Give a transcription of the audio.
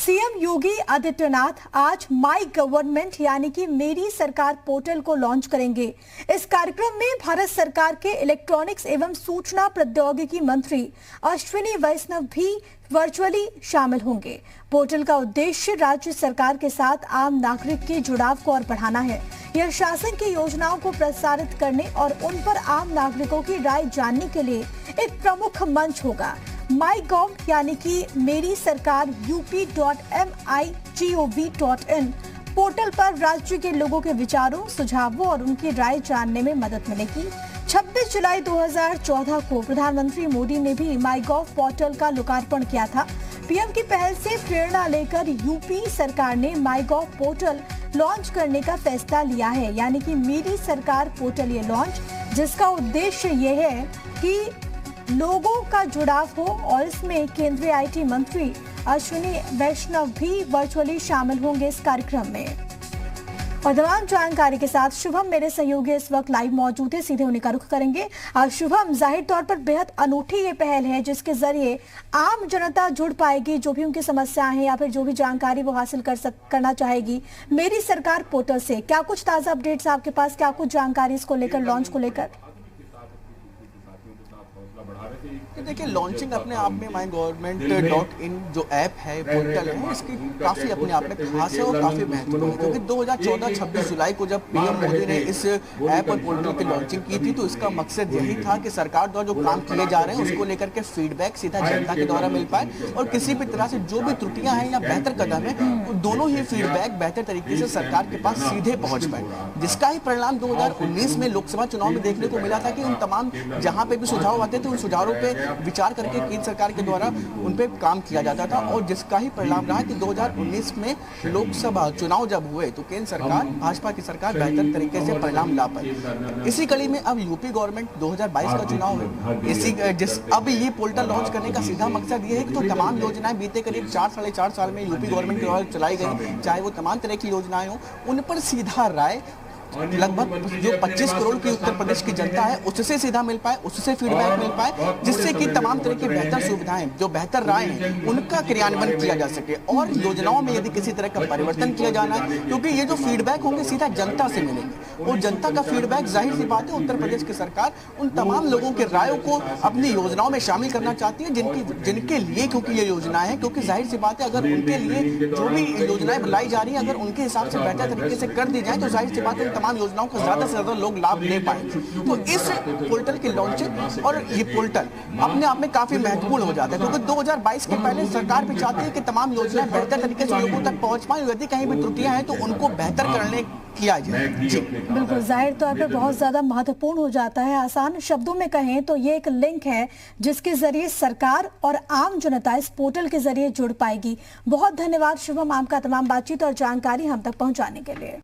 CM Yogi Adityanath आज my government यानी कि मेरी सरकार पोर्टल को लॉन्च करेंगे। इस कार्यक्रम में भारत सरकार के इलेक्ट्रॉनिक्स एवं सूचना प्रौद्योगिकी मंत्री अश्विनी वैष्णव भी वर्चुअली शामिल होंगे। पोर्टल का उद्देश्य राज्य सरकार के साथ आम नागरिक के जुड़ाव को और बढ़ाना है। यह शासन की योजनाओं को प्रसारित करने और उन पर आम नागरिकों की राय जानने के लिए एक प्रमुख मंच होगा। माई गॉव यानी कि मेरी सरकार up.migov.in पोर्टल पर राज्य के लोगों के विचारों, सुझावों और उनकी राय जानने में मदद मिलेगी। 26 जुलाई 2014 को प्रधानमंत्री मोदी ने भी माई गॉव पोर्टल का लोकार्पण किया था। पीएम की पहल से प्रेरणा लेकर यूपी सरकार ने माई गॉव पोर्टल लॉन्च करने का फैसला लिया है, यानी कि मेरी सरकार पोर्टल ये लॉन्च, जिसका उद्देश्य ये है कि लोगों का जुड़ाव हो और इसमें केंद्रीय आईटी मंत्री अश्विनी वैष्णव भी वर्चुअली शामिल होंगे इस कार्यक्रम में। और तमाम जानकारी के साथ शुभम मेरे सहयोगी इस वक्त लाइव मौजूद है, सीधे उन्हीं का रुख करेंगे। शुभम, जाहिर तौर पर बेहद अनूठी ये पहल है जिसके जरिए आम जनता जुड़ पाएगी, जो भी उनकी समस्याएं हैं या फिर जो भी जानकारी वो हासिल करना चाहेगी मेरी सरकार पोर्टल से। क्या कुछ ताजा अपडेट्स आपके पास, क्या कुछ जानकारी इसको लेकर, लॉन्च को लेकर? देखिए, लॉन्चिंग अपने आप में MyGovernment.in जो ऐप है, पोर्टल है, इसकी काफ़ी अपने आप में खास है और काफ़ी महत्वपूर्ण है, क्योंकि 2014 26 जुलाई को जब पीएम मोदी ने इस ऐप और पोर्टल की लॉन्चिंग की थी तो इसका मकसद यही था कि सरकार द्वारा जो काम किए जा रहे हैं उसको लेकर के फीडबैक सीधा जनता के द्वारा मिल पाए और किसी भी तरह से जो भी त्रुटियां हैं या बेहतर कदम है, दोनों ही फीडबैक बेहतर तरीके से सरकार के पास सीधे पहुंच पाए, जिसका ही परिणाम 2019 में लोकसभा चुनाव में देखने को मिला था कि उन तमाम जहां पे भी सुझाव आते थे उन सुझावों पे विचार करके केंद्र सरकार के द्वारा उन पे काम किया जाता था और जिसका ही परिणाम रहा कि 2019 में लोकसभा चुनाव जब हुए तो केंद्र सरकार, भाजपा की सरकार बेहतर तरीके से परिणाम ला पाई। इसी कड़ी में अब यूपी गवर्नमेंट 2022 का चुनाव है, अब ये पोर्टल लॉन्च करने का सीधा मकसद ये है कि तो तमाम योजनाएं बीते करीब 4-4.5 साल में यूपी गवर्नमेंट के द्वारा चलाई गई, चाहे वो तमाम तरह की योजनाएं हो, उन पर सीधा राय लगभग जो 25 करोड़ की उत्तर प्रदेश की जनता है उससे सीधा मिल पाए, उससे फीडबैक मिल पाए, जिससे कि तमाम तरह की बेहतर सुविधाएं, जो बेहतर राय हैं, उनका क्रियान्वयन किया जा सके और योजनाओं में यदि किसी तरह का परिवर्तन किया जाना है, क्योंकि ये जो फीडबैक होंगे सीधा जनता से मिलेंगे और जनता का फीडबैक, जाहिर सी बात है, उत्तर प्रदेश की सरकार उन तमाम लोगों के रायों को अपनी योजनाओं में शामिल करना चाहती है जिनके लिए, क्योंकि ये योजना है, क्योंकि जाहिर सी बात है अगर उनके लिए जो भी योजनाएं लाई जा रही है अगर उनके हिसाब से बेहतर तरीके से कर दी जाए तो जाहिर सी बात है तमाम योजनाओं का ज्यादा से ज्यादा लोग लाभ ले पाए। तो इस पोर्टल की लॉन्चिंग और ये पोर्टल अपने आप में काफी महत्वपूर्ण हो जाता है, क्योंकि 2022 के पहले सरकार भी चाहती है कि तमाम योजनाएं बेहतर तरीके से लोगों तक पहुंच पाए, यदि कहीं भी त्रुटियां हैं तो उनको बेहतर करने किया जाए। जी बिल्कुल, जाहिर तौर पर बहुत ज्यादा महत्वपूर्ण हो जाता है। आसान शब्दों में कहें तो ये एक लिंक है जिसके जरिए सरकार और आम जनता इस पोर्टल के जरिए जुड़ पाएगी। बहुत धन्यवाद शुभम, आपका तमाम बातचीत और जानकारी हम तक पहुंचाने के लिए।